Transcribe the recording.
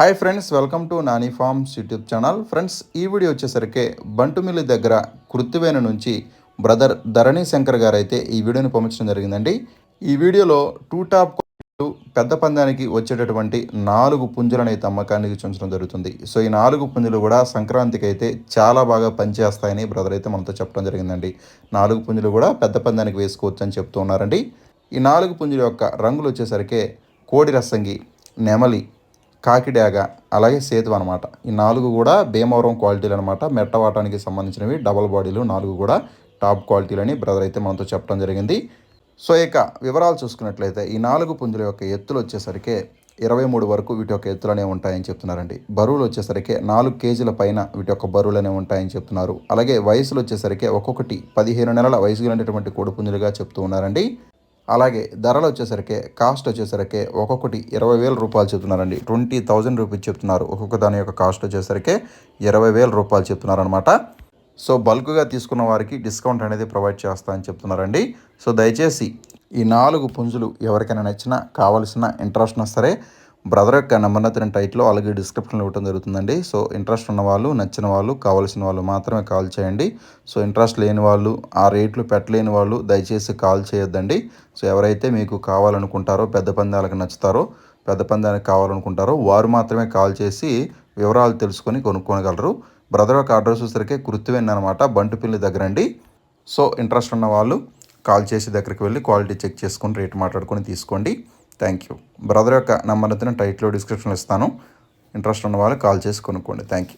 Hi friends, welcome to Nani forms YouTube channel. Friends, ఈ video వచ్చేసరికి బంటుమిల్లి దగ్గర కృత్తివేను నుంచి బ్రదర్ ధరణి శంకర్ గారు అయితే ఈ వీడియోని పంపించడం జరిగిందండి. ఈ వీడియోలో టూ టాప్ పెద్ద పందానికి వచ్చేటటువంటి 4 పుంజులను అయితే అమ్మకానికి చూపించడం జరుగుతుంది. సో ఈ 4 పుంజులు కూడా సంక్రాంతికి అయితే చాలా బాగా పనిచేస్తాయని బ్రదర్ అయితే మనతో చెప్పడం జరిగిందండి. 4 పుంజులు కూడా పెద్ద పందానికి వేసుకోవచ్చు అని చెప్తూ ఉన్నారండి. ఈ 4 పుంజుల యొక్క రంగులు వచ్చేసరికి కోడి రసంగి, నెమలి, కాకిడాగ, అలాగే సేతు అనమాట. ఈ 4 కూడా భీమవరం క్వాలిటీలు అనమాట. మెట్టవాటానికి సంబంధించినవి డబల్ బాడీలు 4 కూడా టాప్ క్వాలిటీలని బ్రదర్ అయితే మనతో చెప్పడం జరిగింది. సో ఇక వివరాలు చూసుకున్నట్లయితే ఈ 4 పుంజుల యొక్క ఎత్తులు వచ్చేసరికి 23 వరకు వీటి యొక్క ఎత్తులనే ఉంటాయని చెప్తున్నారండి. బరువులు వచ్చేసరికి 4 కేజీల పైన వీటి యొక్క బరువులనే ఉంటాయని చెప్తున్నారు. అలాగే వయసులు వచ్చేసరికి ఒక్కొక్కటి 15 నెలల వయసు కలిగినటువంటి కోడి పుంజులుగా చెప్తూ ఉన్నారండి. అలాగే ధరలు వచ్చేసరికి కాస్ట్ వచ్చేసరికి ఒక్కొక్కటి 20,000 రూపాయలు చెప్తున్నారండి. 20,000 రూపీస్ చెప్తున్నారు. ఒక్కొక్క దాని యొక్క కాస్ట్ వచ్చేసరికి 20,000 రూపాయలు చెప్తున్నారు అనమాట. సో బల్క్గా తీసుకున్న వారికి డిస్కౌంట్ అనేది ప్రొవైడ్ చేస్తా అని చెప్తున్నారండి. సో దయచేసి ఈ 4 పుంజులు ఎవరికైనా నచ్చినా, కావాల్సిన ఇంట్రెస్ట్ ఉన్నా సరే బ్రదర్ యొక్క నెంబర్ అయితే టైట్లో అలాగే డిస్క్రిప్షన్లో ఇవ్వడం జరుగుతుందండి. సో ఇంట్రెస్ట్ ఉన్న వాళ్ళు, నచ్చిన వాళ్ళు, కావాల్సిన వాళ్ళు మాత్రమే కాల్ చేయండి. సో ఇంట్రెస్ట్ లేని వాళ్ళు, ఆ రేట్లు పెట్టలేని వాళ్ళు దయచేసి కాల్ చేయొద్దండి. సో ఎవరైతే మీకు కావాలనుకుంటారో, పెద్ద పందాలకు నచ్చుతారో, పెద్ద పందానికి కావాలనుకుంటారో వారు మాత్రమే కాల్ చేసి వివరాలు తెలుసుకొని కొనుక్కోగలరు. బ్రదర్ యొక్క అడ్రస్ వచ్చేసరికి కృత్తివేను అనమాట, బంటుపిల్లి దగ్గర అండి. సో ఇంట్రెస్ట్ ఉన్న వాళ్ళు కాల్ చేసి దగ్గరికి వెళ్ళి క్వాలిటీ చెక్ చేసుకొని రేట్ మాట్లాడుకొని తీసుకోండి. Thank you. బ్రదర్ యొక్క నెంబర్ అయితే నేను టైట్లో డిస్క్రిప్షన్లో ఇస్తాను. ఇంట్రెస్ట్ ఉన్న వాళ్ళు కాల్ చేసి కొనుక్కోండి. Thank you.